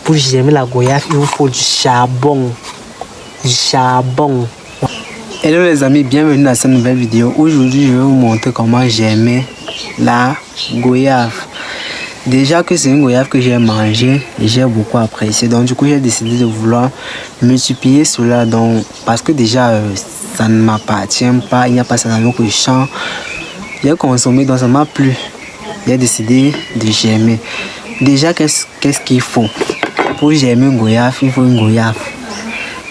Pour germer la goyave, il vous faut du charbon. Du charbon. Hello les amis, bienvenue dans cette nouvelle vidéo. Aujourd'hui, je vais vous montrer comment germer la goyave. Déjà que c'est une goyave que j'ai mangée et j'ai beaucoup apprécié. Donc du coup, j'ai décidé de vouloir multiplier cela. Donc, parce que déjà, ça ne m'appartient pas. Il n'y a pas ça dans notre champ. J'ai consommé, donc ça m'a plu. J'ai décidé de germer. Déjà, qu'est-ce qu'il faut? Pour germer une goyave, il faut une goyave.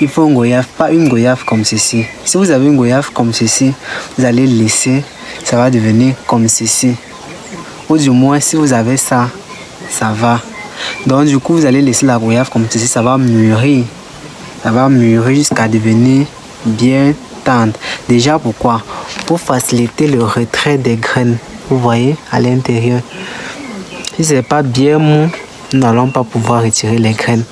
Il faut une goyave, pas une goyave comme ceci. Si vous avez une goyave comme ceci, vous allez laisser, ça va devenir comme ceci. Ou du moins, si vous avez ça, ça va. Donc du coup, vous allez laisser la goyave comme ceci, ça va mûrir. Ça va mûrir jusqu'à devenir bien tendre. Déjà, pourquoi? Pour faciliter le retrait des graines. Vous voyez, à l'intérieur. Si ce n'est pas bien mou, nous n'allons pas pouvoir retirer les graines.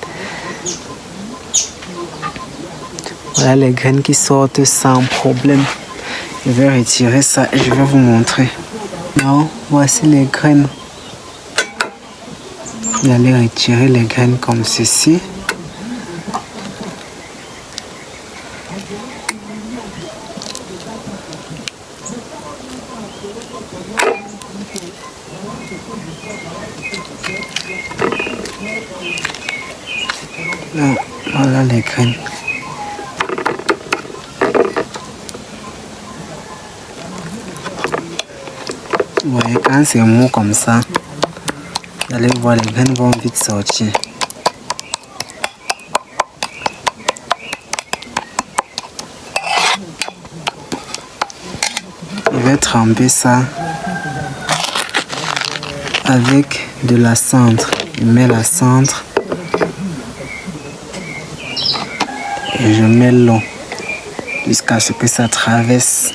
Voilà les graines qui sortent sans problème. Je vais retirer ça et je vais vous montrer. Donc, voici les graines. Vous allez retirer les graines comme ceci. Là, voilà les graines. Vous voyez, quand c'est mou comme ça, vous allez voir, les graines vont vite sortir. Je vais tremper ça avec de la cendre. Je mets la cendre et je mets l'eau jusqu'à ce que ça traverse.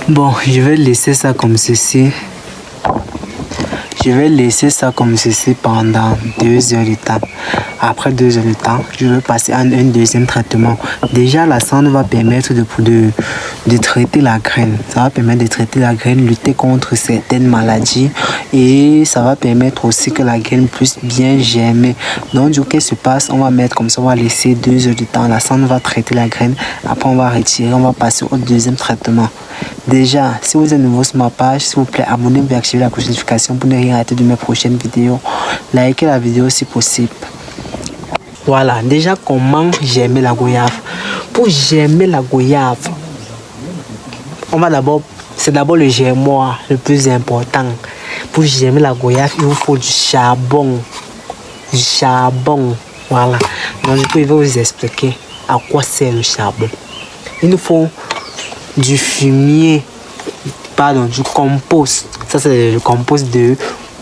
Bon, je vais laisser ça comme ceci. Je vais laisser ça comme ceci pendant 2 heures de temps. Après 2 heures de temps, je vais passer à un deuxième traitement. Déjà, la cendre va permettre de traiter la graine. Ça va permettre de traiter la graine, lutter contre certaines maladies. Et ça va permettre aussi que la graine puisse bien germer. Donc, du coup, qu'est-ce qui se passe? On va mettre comme ça, on va laisser 2 heures de temps. La cendre va traiter la graine. Après, on va retirer, on va passer au deuxième traitement. Déjà, si vous êtes nouveau sur ma page, s'il vous plaît, abonnez-vous et activez la cloche de notification pour ne rien rater de mes prochaines vidéos. Likez la vidéo si possible. Voilà, déjà comment germer la goyave. Pour germer la goyave, c'est d'abord le germoir le plus important. Pour germer la goyave, il vous faut du charbon. Du charbon, voilà. Donc du coup, je vais vous expliquer à quoi sert le charbon. Il nous faut du fumier, pardon, du compost. Ça c'est le compost de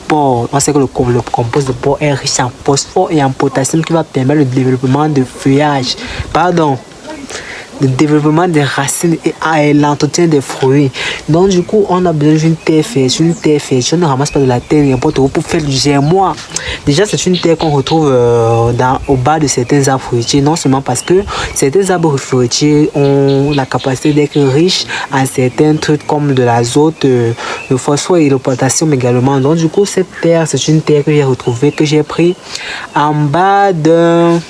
porc. On sait que le compost de porc est riche en phosphore et en potassium qui va permettre le développement de feuillage. Pardon. Le développement des racines et l'entretien des fruits. Donc du coup, on a besoin d'une terre fertile. Une terre fertile, on ne ramasse pas de la terre n'importe où pour faire du germoir. Déjà, c'est une terre qu'on retrouve au bas de certains arbres fruitiers. Non seulement parce que certains arbres fruitiers ont la capacité d'être riches en certains trucs comme de l'azote, le phosphore et le potassium également. Donc du coup, cette terre, c'est une terre que j'ai retrouvée, que j'ai pris en bas d'un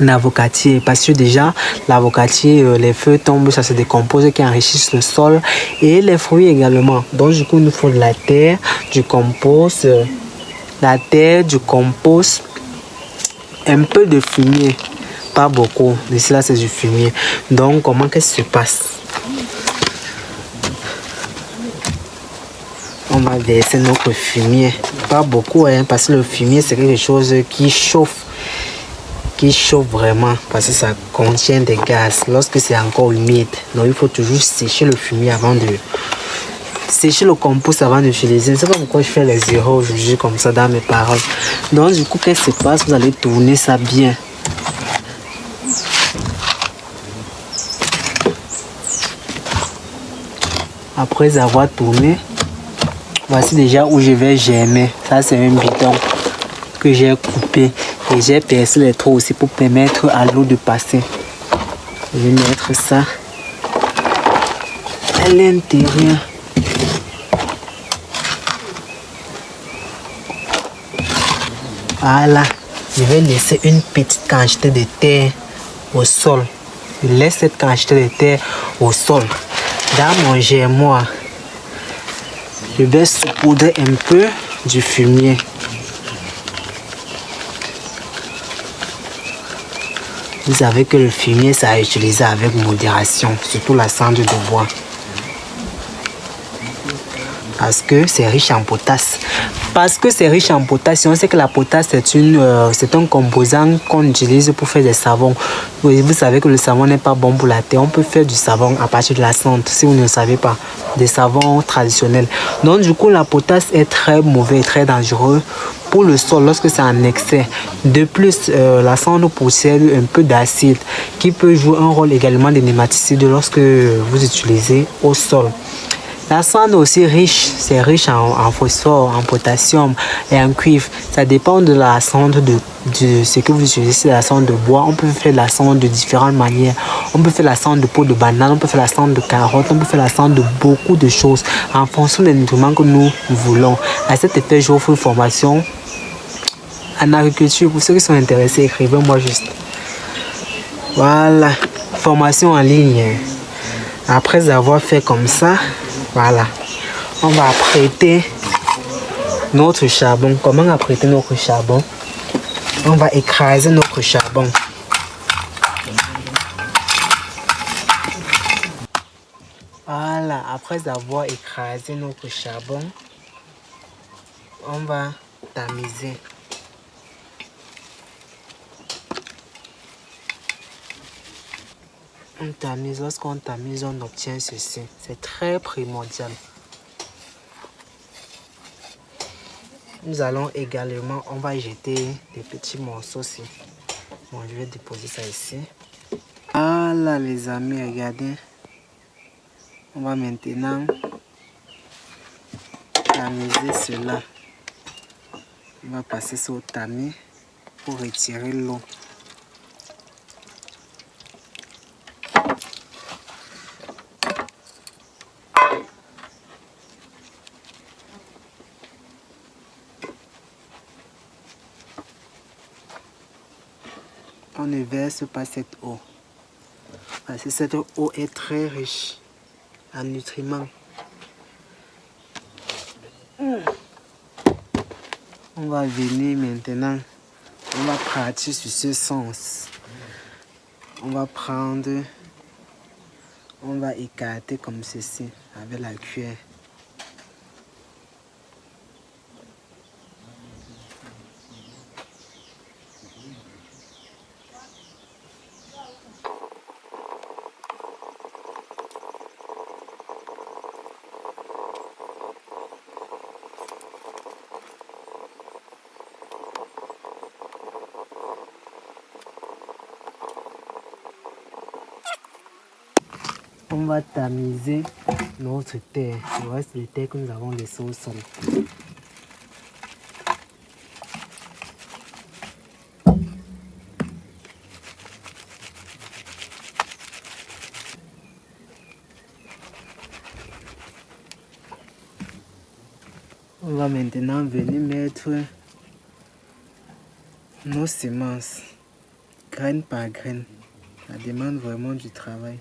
avocatier, parce que déjà l'avocatier, les feuilles tombent, ça se décompose, qui enrichissent le sol et les fruits également. Donc du coup, il nous faut de la terre, du compost, un peu de fumier, pas beaucoup. D'ici là, c'est du fumier. Donc comment qu'est-ce qui se passe? On va verser notre fumier, pas beaucoup, hein, parce que le fumier c'est quelque chose qui chauffe vraiment, parce que ça contient des gaz lorsque c'est encore humide. Donc il faut toujours sécher le fumier avant de sécher le compost avant d'utiliser. Je ne sais pas pourquoi je fais les erreurs aujourd'hui comme ça dans mes paroles. Donc du coup, qu'est-ce qui se passe? Vous allez tourner ça bien. Après avoir tourné, voici déjà où je vais germer. Ça c'est un bidon que j'ai coupé et j'ai percé les trous aussi pour permettre à l'eau de passer. Je vais mettre ça à l'intérieur. Voilà. Je vais laisser une petite quantité de terre au sol. Je laisse cette quantité de terre au sol. Dans mon germoir, je vais saupoudrer un peu du fumier. Vous savez que le fumier, ça a utilisé avec modération, surtout la cendre de bois. Parce que c'est riche en potasse. Parce que c'est riche en potassium, c'est que la potasse c'est un composant qu'on utilise pour faire des savons. Vous savez que le savon n'est pas bon pour la terre. On peut faire du savon à partir de la cendre, si vous ne le savez pas, des savons traditionnels. Donc du coup, la potasse est très mauvais et très dangereux pour le sol lorsque c'est en excès. De plus, la cendre possède un peu d'acide qui peut jouer un rôle également de nématicide lorsque vous utilisez au sol. La cendre aussi riche, c'est riche en phosphore, en potassium et en cuivre. Ça dépend de la cendre de ce que vous utilisez. C'est la cendre de bois. On peut faire la cendre de différentes manières. On peut faire la cendre de peau de banane, on peut faire la cendre de carotte, on peut faire la cendre de beaucoup de choses en fonction des nutriments que nous voulons. À cet effet, j'offre une formation en agriculture. Pour ceux qui sont intéressés, écrivez-moi juste. Voilà, formation en ligne. Après avoir fait comme ça, voilà, on va apprêter notre charbon. Comment apprêter notre charbon? On va écraser notre charbon. Voilà, après avoir écrasé notre charbon, on va tamiser. On tamise, lorsqu'on tamise, on obtient ceci. C'est très primordial. Nous allons également, on va jeter des petits morceaux aussi. Bon, je vais déposer ça ici. Voilà les amis, regardez. On va maintenant tamiser cela. On va passer ça au tamis pour retirer l'eau. On ne verse pas cette eau. Parce que cette eau est très riche en nutriments. On va venir maintenant. On va partir sur ce sens. On va prendre. On va écarter comme ceci avec la cuillère. On va tamiser notre terre, le reste de terre que nous avons laissé au sol. On va maintenant venir mettre nos semences, graine par graine. Ça demande vraiment du travail.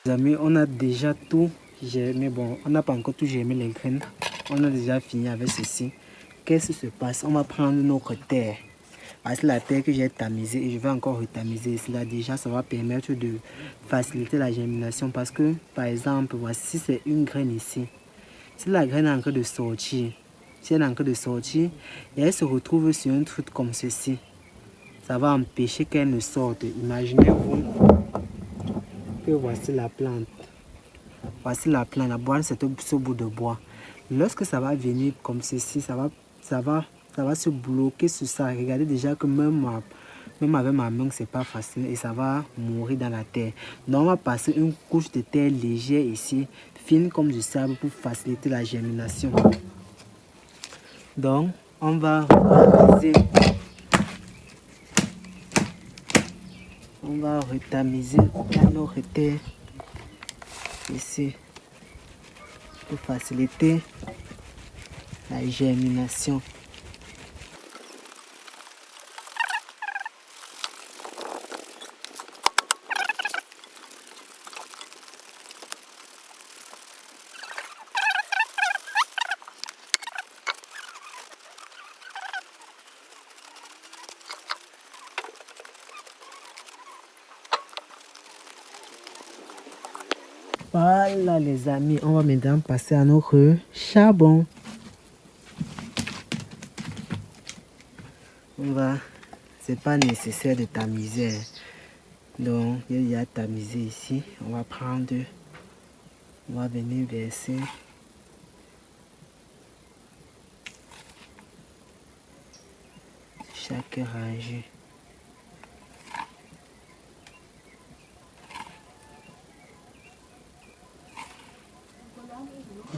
Les amis, on a déjà tout germé. Bon, on n'a pas encore tout germé les graines. On a déjà fini avec ceci. Qu'est-ce qui se passe? On va prendre notre terre. C'est la terre que j'ai tamisée et je vais encore retamiser cela. Déjà, ça va permettre de faciliter la germination parce que, par exemple, voici, c'est une graine ici. Si la graine est en train de sortir, si elle est en train de sortir et elle se retrouve sur un truc comme ceci, ça va empêcher qu'elle ne sorte. Imaginez-vous que voici la plante. Voici la plante. La boîte, c'est ce bout de bois. Lorsque ça va venir comme ceci, ça va se bloquer sur ça. Regardez déjà que même avec ma main, c'est pas facile et ça va mourir dans la terre. Donc, on va passer une couche de terre légère ici, fine comme du sable pour faciliter la germination. Donc, on va retamiser notre terre ici pour faciliter la germination. Voilà les amis, on va maintenant passer à notre charbon. C'est pas nécessaire de tamiser. Donc il y a tamisé ici. On va venir verser. Chaque rangée.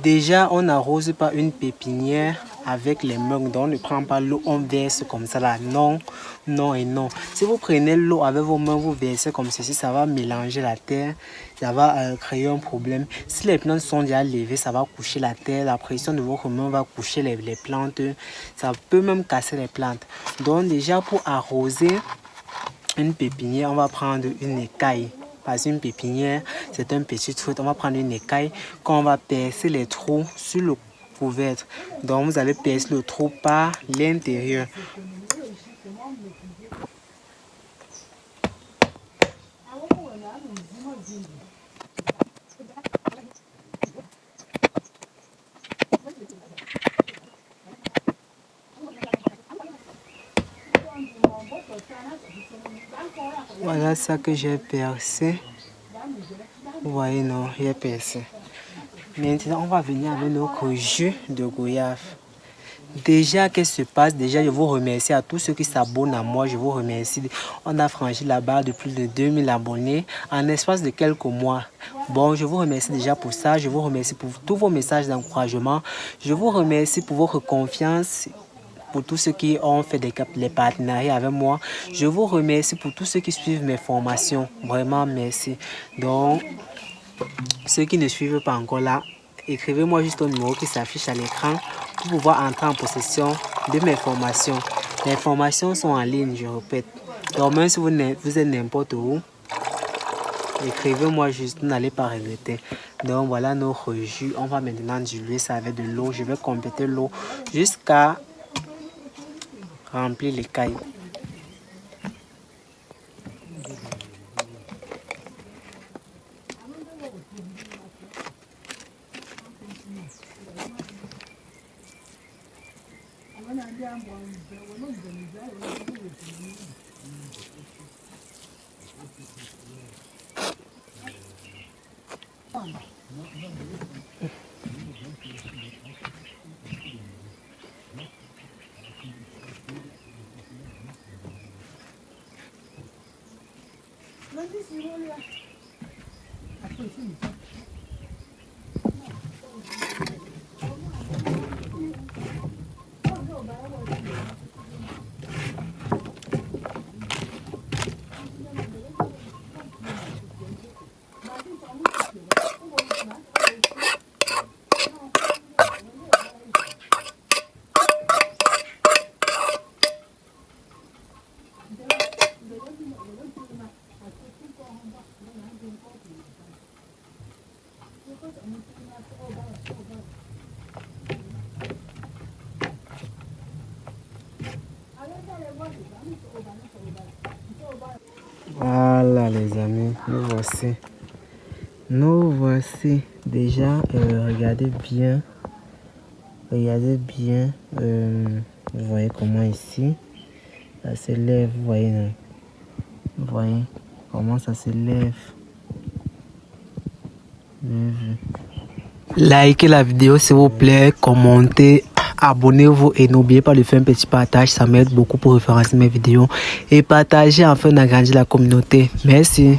Déjà, on n'arrose pas une pépinière avec les mains, donc on ne prend pas l'eau, on verse comme ça là. Non, non et non. Si vous prenez l'eau avec vos mains, vous versez comme ceci, ça va mélanger la terre, ça va créer un problème. Si les plantes sont déjà levées, ça va coucher la terre, la pression de vos mains va coucher les plantes, ça peut même casser les plantes. Donc déjà, pour arroser une pépinière, on va prendre une écaille. Parce qu'une pépinière, c'est un petit trou. On va prendre une écaille. Quand on va percer les trous sur le couvercle, donc vous allez percer le trou par l'intérieur. Voilà ça que j'ai percé. Vous voyez, non, j'ai percé. Maintenant, on va venir avec notre jus de goyave. Déjà, qu'est-ce qui se passe? Déjà, je vous remercie à tous ceux qui s'abonnent à moi. Je vous remercie. On a franchi la barre de plus de 2000 abonnés en l'espace de quelques mois. Bon, je vous remercie déjà pour ça. Je vous remercie pour tous vos messages d'encouragement. Je vous remercie pour votre confiance. Pour tous ceux qui ont fait les partenariats avec moi. Je vous remercie pour tous ceux qui suivent mes formations. Vraiment, merci. Donc, ceux qui ne suivent pas encore là, écrivez-moi juste au numéro qui s'affiche à l'écran pour pouvoir entrer en possession de mes formations. Les formations sont en ligne, je répète. Donc, même si vous êtes n'importe où, écrivez-moi juste, vous n'allez pas regretter. Donc, voilà notre jus. On va maintenant diluer ça avec de l'eau. Je vais compléter l'eau jusqu'à remplir les cailles. Voilà les amis, nous voici déjà. Regardez bien, vous voyez comment ici ça se lève, vous voyez comment ça se lève. Likez la vidéo s'il vous plaît, commentez, abonnez-vous et n'oubliez pas de faire un petit partage, ça m'aide beaucoup pour référencer mes vidéos et partager afin d'agrandir la communauté. Merci.